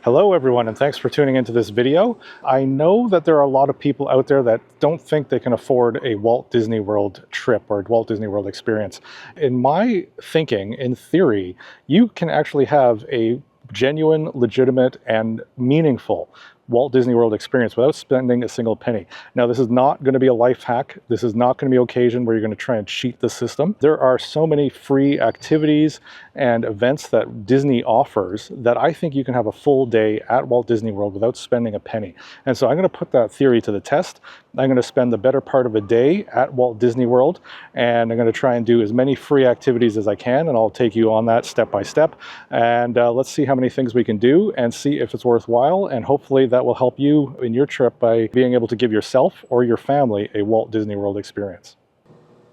Hello everyone, and thanks for tuning into this video. I know that there are a lot of people out there that don't think they can afford a Walt Disney World trip or Walt Disney World experience. In my thinking, in theory, you can actually have a genuine, legitimate, and meaningful Walt Disney World experience without spending a single penny. Now, this is not going to be a life hack. This is not going to be an occasion where you're going to try and cheat the system. There are so many free activities and events that Disney offers that I think you can have a full day at Walt Disney World without spending a penny. And so I'm going to put that theory to the test. I'm going to spend the better part of a day at Walt Disney World, and I'm going to try and do as many free activities as I can, and I'll take you on that step by step. And let's see how many things we can do and see if it's worthwhile, and hopefully that will help you in your trip by being able to give yourself or your family a Walt Disney World experience.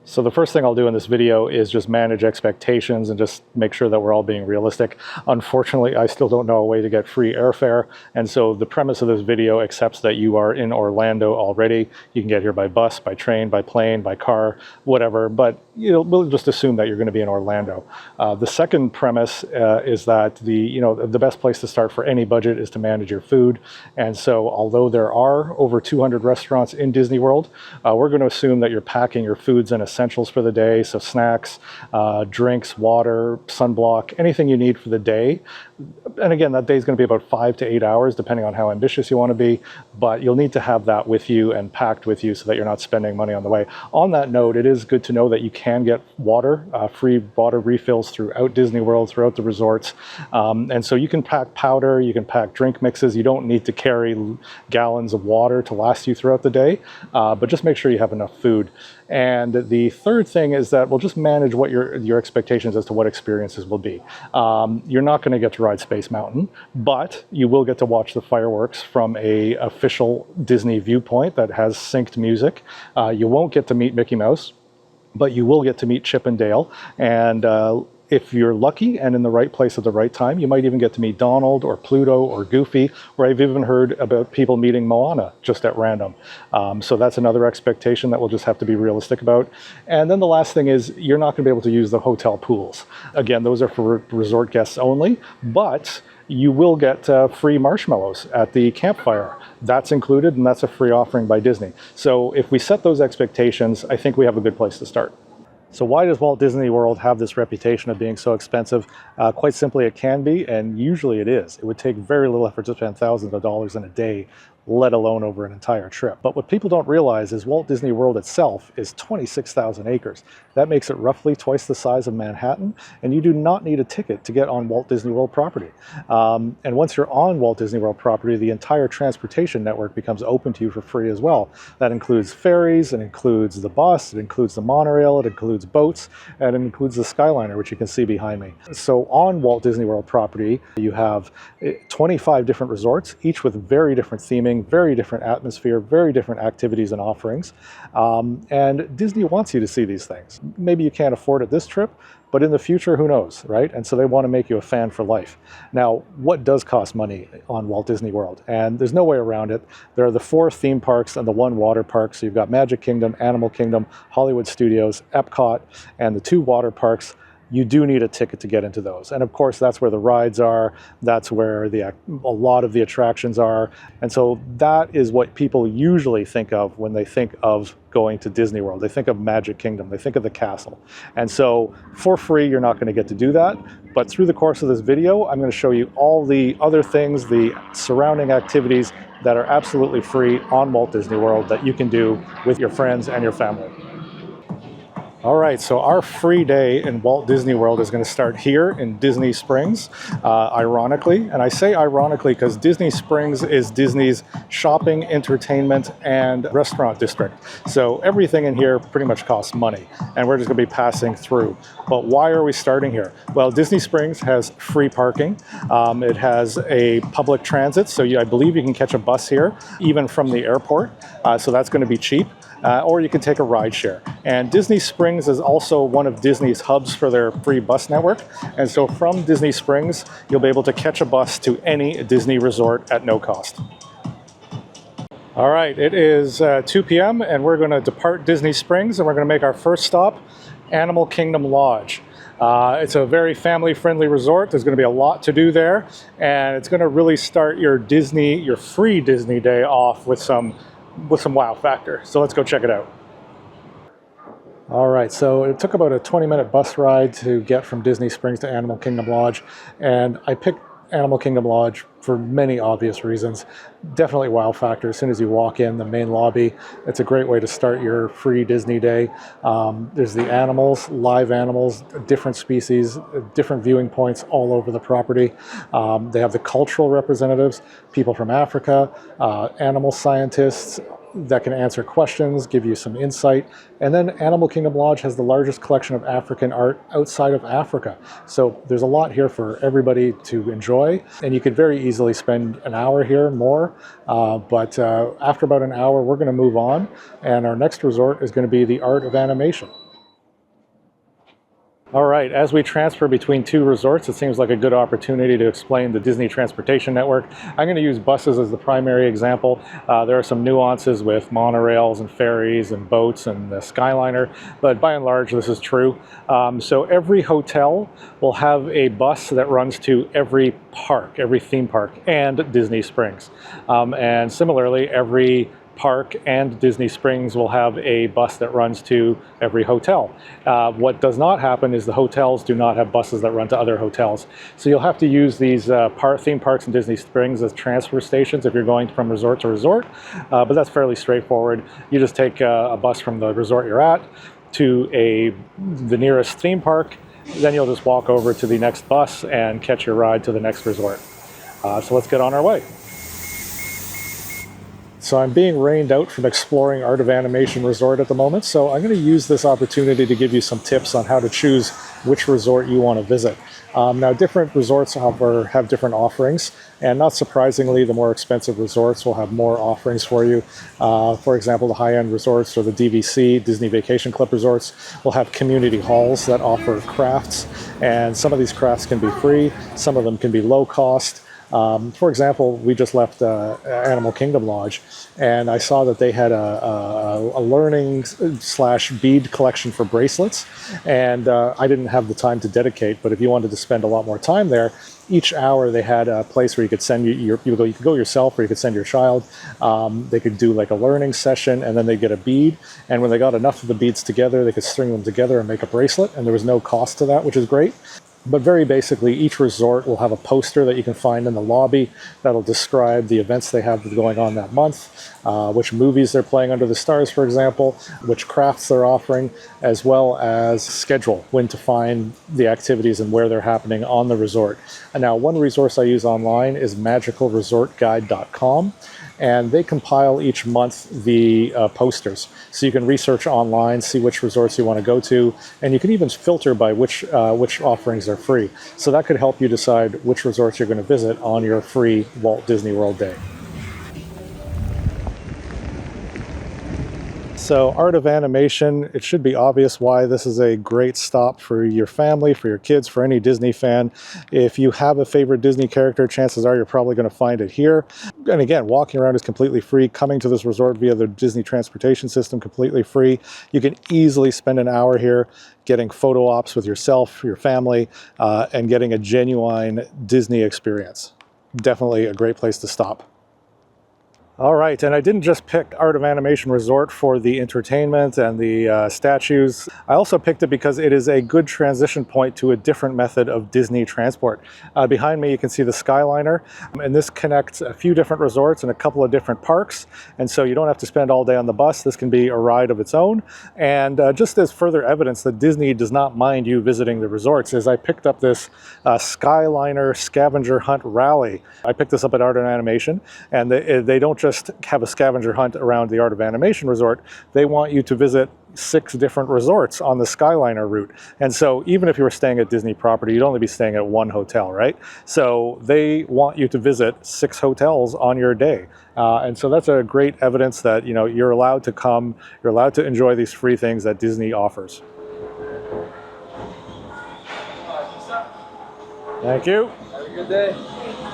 So the first thing I'll do in this video is just manage expectations and just make sure that we're all being realistic. Unfortunately, I still don't know a way to get free airfare. And so the premise of this video accepts that you are in Orlando already. You can get here by bus, by train, by plane, by car, whatever. But we'll just assume that you're going to be in Orlando. The second premise is that the best place to start for any budget is to manage your food. And so although there are over 200 restaurants in Disney World, we're going to assume that you're packing your foods in essentials for the day, so snacks, drinks, water, sunblock, anything you need for the day. And again, that day is going to be about 5 to 8 hours, depending on how ambitious you want to be, but you'll need to have that with you and packed with you so that you're not spending money on the way. On that note, it is good to know that you can get water, free water refills throughout Disney World, throughout the resorts. And so you can pack powder, you can pack drink mixes. You don't need to carry gallons of water to last you throughout the day, but just make sure you have enough food. And the third thing is that we'll just manage what your expectations as to what experiences will be. You're not going to get to ride Space Mountain, but you will get to watch the fireworks from an official Disney viewpoint that has synced music. You won't get to meet Mickey Mouse, but you will get to meet Chip and Dale. And if you're lucky and in the right place at the right time, you might even get to meet Donald or Pluto or Goofy, or I've even heard about people meeting Moana just at random. So that's another expectation that we'll just have to be realistic about. And then the last thing is you're not going to be able to use the hotel pools. Again, those are for resort guests only, but you will get free marshmallows at the campfire. That's included, and that's a free offering by Disney. So if we set those expectations, I think we have a good place to start. So why does Walt Disney World have this reputation of being so expensive? Quite simply, it can be, and usually it is. It would take very little effort to spend thousands of dollars in a day, let alone over an entire trip. But what people don't realize is Walt Disney World itself is 26,000 acres. That makes it roughly twice the size of Manhattan, and you do not need a ticket to get on Walt Disney World property. And once you're on Walt Disney World property, the entire transportation network becomes open to you for free as well. That includes ferries, it includes the bus, it includes the monorail, it includes boats, and it includes the Skyliner, which you can see behind me. So on Walt Disney World property, you have 25 different resorts, each with very different theming, very different atmosphere, very different activities and offerings. And Disney wants you to see these things. Maybe you can't afford it this trip, but in the future, who knows, right? And so they want to make you a fan for life. Now, what does cost money on Walt Disney World? And there's no way around it. There are the 4 theme parks and the 1 water park. So you've got Magic Kingdom, Animal Kingdom, Hollywood Studios, Epcot, and the 2 water parks. You do need a ticket to get into those. And of course, that's where the rides are. That's where a lot of the attractions are. And so that is what people usually think of when they think of going to Disney World. They think of Magic Kingdom. They think of the castle. And so for free, you're not going to get to do that. But through the course of this video, I'm going to show you all the other things, the surrounding activities that are absolutely free on Walt Disney World that you can do with your friends and your family. All right, so our free day in Walt Disney World is going to start here in Disney Springs, ironically. And I say ironically because Disney Springs is Disney's shopping, entertainment, and restaurant district. So everything in here pretty much costs money, and we're just going to be passing through. But why are we starting here? Well, Disney Springs has free parking. It has a public transit, so I believe you can catch a bus here, even from the airport. So that's going to be cheap. Or you can take a ride share. And Disney Springs is also one of Disney's hubs for their free bus network. And so from Disney Springs, you'll be able to catch a bus to any Disney resort at no cost. All right, it is 2 p.m. and we're going to depart Disney Springs and we're going to make our first stop, Animal Kingdom Lodge. It's a very family-friendly resort. There's going to be a lot to do there, and it's going to really start your free Disney day off with some wow factor. So let's go check it out. All right, so it took about a 20-minute bus ride to get from Disney Springs to Animal Kingdom Lodge, and I picked Animal Kingdom Lodge for many obvious reasons. Definitely wow factor. As soon as you walk in the main lobby, it's a great way to start your free Disney day. There's the animals, live animals, different species, different viewing points all over the property. They have the cultural representatives, people from Africa, animal scientists that can answer questions, give you some insight. And then Animal Kingdom Lodge has the largest collection of African art outside of Africa. So there's a lot here for everybody to enjoy. And you could very easily spend an hour here more. But after about an hour, we're going to move on. And our next resort is going to be the Art of Animation. All right, as we transfer between two resorts, it seems like a good opportunity to explain the Disney Transportation Network. I'm going to use buses as the primary example. There are some nuances with monorails and ferries and boats and the Skyliner, but by and large, this is true. So every hotel will have a bus that runs to every park, every theme park, and Disney Springs. And similarly, every park and Disney Springs will have a bus that runs to every hotel. What does not happen is the hotels do not have buses that run to other hotels. So you'll have to use these theme parks in Disney Springs as transfer stations if you're going from resort to resort. But that's fairly straightforward. You just take a bus from the resort you're at to the nearest theme park. Then you'll just walk over to the next bus and catch your ride to the next resort. So let's get on our way. So I'm being rained out from exploring Art of Animation Resort at the moment, so I'm going to use this opportunity to give you some tips on how to choose which resort you want to visit. Now, different resorts have different offerings, and not surprisingly, the more expensive resorts will have more offerings for you. For example, the high-end resorts or the DVC, Disney Vacation Club resorts, will have community halls that offer crafts, and some of these crafts can be free, some of them can be low cost. For example, we just left Animal Kingdom Lodge, and I saw that they had a learning / bead collection for bracelets, and I didn't have the time to dedicate, but if you wanted to spend a lot more time there, each hour they had a place where you could send you could go yourself, or you could send your child. They could do like a learning session, and then they get a bead, and when they got enough of the beads together, they could string them together and make a bracelet, and there was no cost to that, which is great. But very basically, each resort will have a poster that you can find in the lobby that'll describe the events they have going on that month, which movies they're playing under the stars, for example, which crafts they're offering, as well as schedule, when to find the activities and where they're happening on the resort. And now, one resource I use online is magicalresortguide.com. And they compile each month the posters. So you can research online, see which resorts you want to go to, and you can even filter by which offerings are free. So that could help you decide which resorts you're going to visit on your free Walt Disney World day. So Art of Animation, it should be obvious why this is a great stop for your family, for your kids, for any Disney fan. If you have a favorite Disney character, chances are you're probably going to find it here. And again, walking around is completely free. Coming to this resort via the Disney transportation system, completely free. You can easily spend an hour here getting photo ops with yourself, your family, and getting a genuine Disney experience. Definitely a great place to stop. All right, and I didn't just pick Art of Animation Resort for the entertainment and the statues. I also picked it because it is a good transition point to a different method of Disney transport. Behind me, you can see the Skyliner, and this connects a few different resorts and a couple of different parks, and so you don't have to spend all day on the bus. This can be a ride of its own, and just as further evidence that Disney does not mind you visiting the resorts, is I picked up this Skyliner scavenger hunt rally. I picked this up at Art of Animation, and they don't just have a scavenger hunt around the Art of Animation Resort. They want you to visit 6 different resorts on the Skyliner route. And so even if you were staying at Disney property, you'd only be staying at 1 hotel, right? So they want you to visit 6 hotels on your day. And so that's a great evidence that, you know, you're allowed to come, you're allowed to enjoy these free things that Disney offers. Thank you. Have a good day.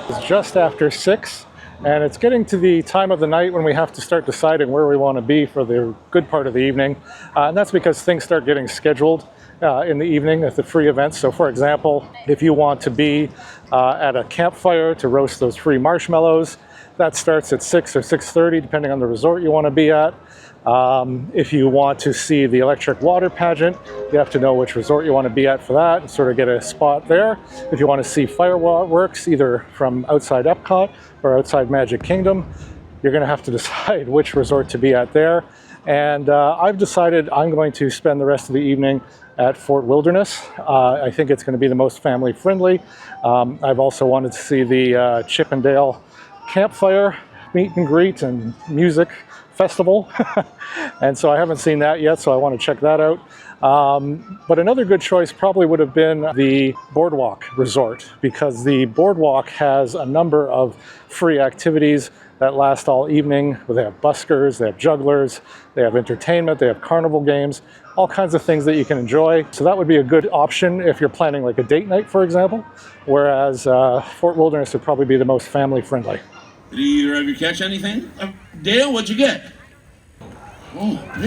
It's just after 6. And it's getting to the time of the night when we have to start deciding where we want to be for the good part of the evening. And that's because things start getting scheduled. in the evening at the free events. So for example, if you want to be at a campfire to roast those free marshmallows, that starts at 6 or 6:30, depending on the resort you want to be at. If you want to see the electric water pageant, you have to know which resort you want to be at for that and sort of get a spot there. If you want to see fireworks, either from outside Epcot or outside Magic Kingdom, you're going to have to decide which resort to be at there. And I've decided I'm going to spend the rest of the evening at Fort Wilderness. I think it's going to be the most family friendly. I've also wanted to see the Chip 'n Dale campfire meet and greet and music festival. And so I haven't seen that yet, so I want to check that out. But another good choice probably would have been the Boardwalk resort, because the Boardwalk has a number of free activities that last all evening. They have buskers, they have jugglers, they have entertainment, they have carnival games, all kinds of things that you can enjoy. So that would be a good option if you're planning like a date night, for example, whereas Fort Wilderness would probably be the most family friendly. Did either of you catch anything? Dale, what'd you get?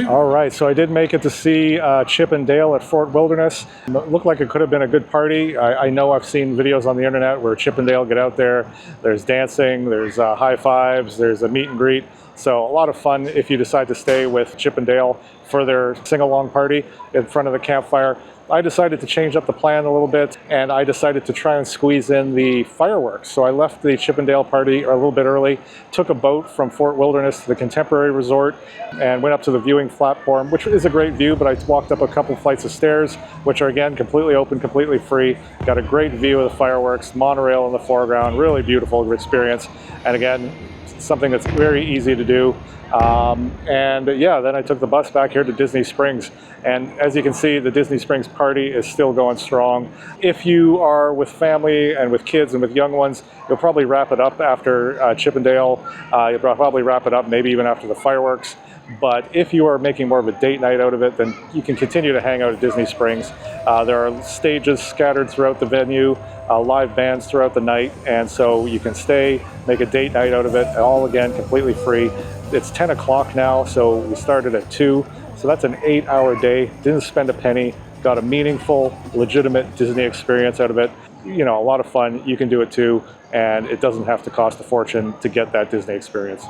All right, so I did make it to see Chip 'n Dale at Fort Wilderness. It looked like it could have been a good party. I know I've seen videos on the internet where Chip 'n Dale get out there. There's dancing, there's high fives, there's a meet and greet. So a lot of fun if you decide to stay with Chip 'n Dale for their sing-along party in front of the campfire. I decided to change up the plan a little bit, and I decided to try and squeeze in the fireworks. So I left the Chip 'n Dale party a little bit early, took a boat from Fort Wilderness to the Contemporary Resort, and went up to the viewing platform, which is a great view, but I walked up a couple flights of stairs, which are again completely open, completely free. Got a great view of the fireworks, monorail in the foreground, really beautiful experience. And again, something that's very easy to do. And yeah, then I took the bus back here to Disney Springs. And as you can see, the Disney Springs party is still going strong. If you are with family and with kids and with young ones, you'll probably wrap it up after Chip 'n Dale. You'll probably wrap it up maybe even after the fireworks. But if you are making more of a date night out of it, then you can continue to hang out at Disney Springs. There are stages scattered throughout the venue, live bands throughout the night, and so you can stay, make a date night out of it, all again completely free. It's 10 o'clock now, so we started at 2, so that's an 8-hour day. Didn't spend a penny, got a meaningful, legitimate Disney experience out of it. You know, a lot of fun. You can do it too, and it doesn't have to cost a fortune to get that Disney experience.